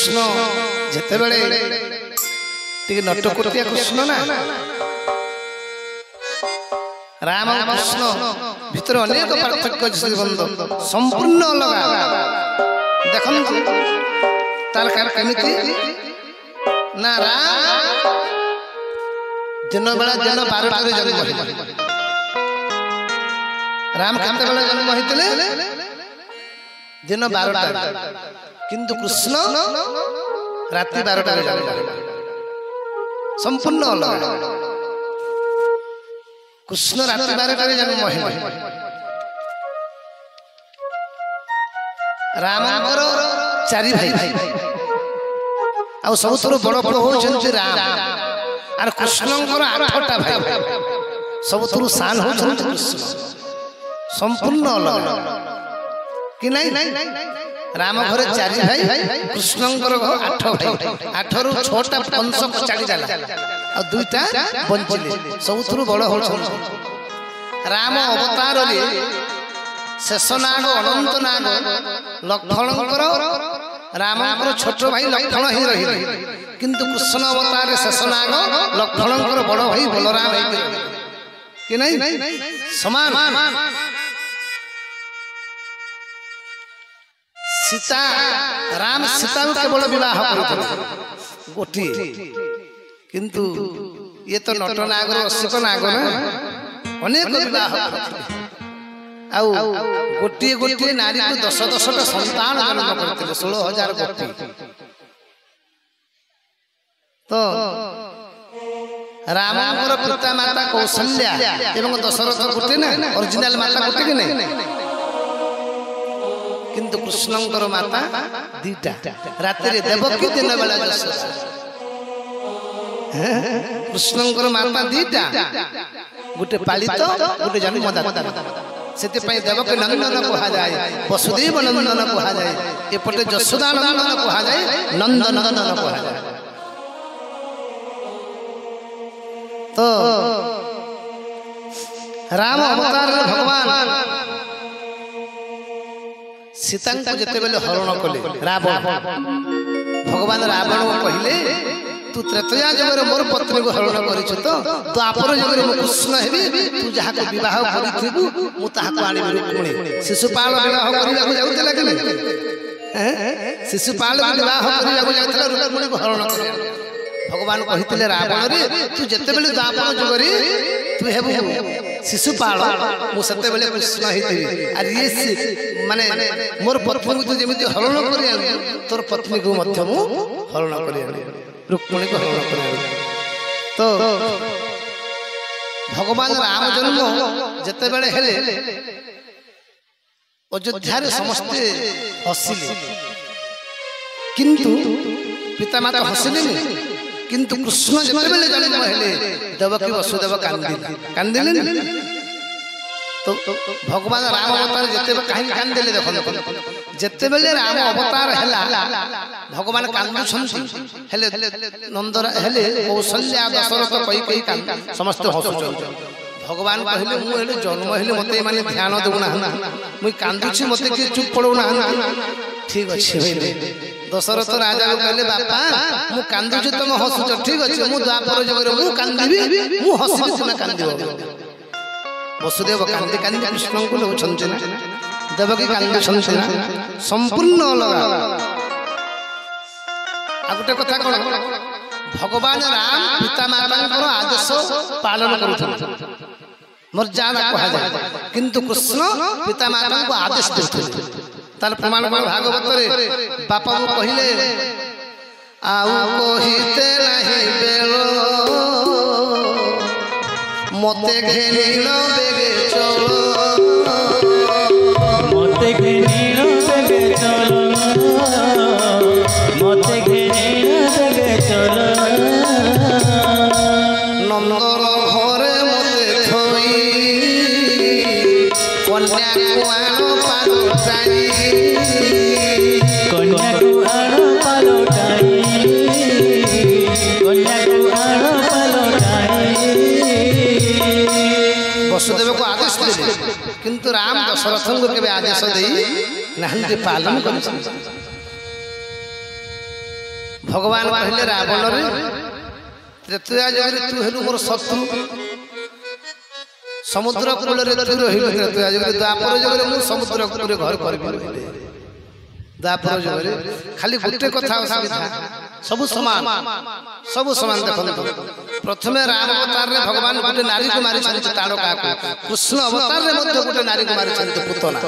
कृष्ण जेते बेले टिके नटकुटिया कृष्ण ना राम कृष्ण भीतर अनेक पार्थक्य श्रीबंध संपूर्ण अलग देखु तार केमिति ना राम दिन बेला दिन 12 जन्म राम केते बेला जन्म होइतले दिन 12 किंतु कृष्ण राति 12 जन्म संपूर्ण अलग कृष्ण राति 12 जन्म है राम 4 भाई आ सबुठ बड़ पुओ होउछन्ति राम और कृष्ण 8टा भाई सबुठ सान होउछन्ति कृष्ण संपूर्ण अलग कि नहीं राम घर 4 भाई कृष्ण 8 भाई 8 रु 6टा वंश कचाड़ी जाला और 2टा बंचिले सबुठ बड़ होउछन्ति राम अवतार रे शेषनाग अनंत नाग लक्ष्मण राम छोट भाई लक्ष्मण ही रही किंतु कृष्ण अवतार शेषनाग लक्ष्मण बड़ भाई बलराम कि नहीं समान सीता राम सीता को केवल विवाह करते गोटी किंतु ये तो नट नाग रसिक नाग ना अनेक विवाह आउ गोटे गोटे नारी को 10-10टा संतान जन्म करते 16,000 गोटी तो राम पिता माता कौशल्या एवं दशरथ गोटे ना ओरिजिनल माता गोटे कि नहीं किंतु कृष्णंकर माता 2टा राति देवकी दिन बेला यशोदा कृष्णंकर माता 2टा गोटे पालित गोटे जन्मदाता से देवकी नंदन कहा जाए वसुदेव नंदन कहा जाए एपटे यशोदा नंदन कहा जाए नंद नंदन कहा जाए तो राम अवतार भगवान सीता को जिते बेले हरण कले रावण भगवान रावण को कहले तू त्रेतया जगरे मोर पत्नी को हरण करिछ तो द्वापर जगरे मो कृष्ण हेबी तू जहा को विवाह करिथिबु मु ताहा को आनी रुक्मिणी शिशुपाल विवाह करिया को जाउतला कि नहीं शिशुपाल विवाह करिया को जाउतला रुक्मिणी को हरण करिया भगवान कहितले रावण रे तू जिते बेले द्वापर जगरे तू हेबु शिशुपाल मु सते बेले कृष्ण हेतिबि आ ये माने मोर पत्नी को तू जेमिति हरण करिया तोर पत्नी को मध्य मु हरण करिया रुक्मिणी को हरण कर तो भगवान राम जन्म जिते बेले हेले अयोध्या समस्ते हसिले किंतु पिता माता हसिले किंतु कृष्ण जिते बेले जन्म हेले देवकी वसुदेव कांदिले तो भगवान राम अवतार जिते कहीं कांदिले देखो जिते बेले राम अवतार हैला भगवान कांदुछंती हेले नंदरा हेले कौशल्या दशरथ कई समस्त हसुछंती भगवान कहले मु हेले जन्म हेले मते माने ध्यान देउना मुई कांदुछि मते के चुप पड़ौना ठीक अछि हेले दशरथ राजा को कहले बापा मु कांदुछि तुम हसुछ ठीक अछि मु द्वापर जगरे मु कांदिबी मु हसिबि तुम कांदिबो वसुदेव कांदी कांदी कृष्ण को लोछंती ना देवकी कांदुछंती ना संपूर्ण अलग आ गोटे कथा कोन भगवान राम पिता मातांकर आदेश पालन करूथन मर्यादा कहा जाए किंतु कृष्ण पिता माता को आदेश देते तार प्रमाण कोन भागवत रे बापा को कहिले आउ कहिते नहीं बेलो मते घेनिलो बेगे चलो मते घेनिलो बेगे चलो मते घेनिलो बेगे चलो नंदर घरे मते थई कन्या कुआनो पालोटाई कन्या कुआनो पालोटाई कन्या कुआनो पालोटाई वसुदेव को आदेश देले किंतु राम दशरथ को केबे आदेश देई नाहंती पालन करछन भगवान कहले रावण रे त्रेतया जगरे तू हेलु मोर शत्रु समुद्र कूल रे तू रहिलु त्रेतया जगरे द्वापर जगरे मु समुद्र कूल रे घर करबी द्वापर जगरे खाली गुटे कथा असुविधा सब समान देखो प्रथमे राम अवतार रे भगवान गुटे नारी को मारी छथि ताड़का को कृष्ण अवतार रे मध्य गुटे नारी को मारी छथि पुतना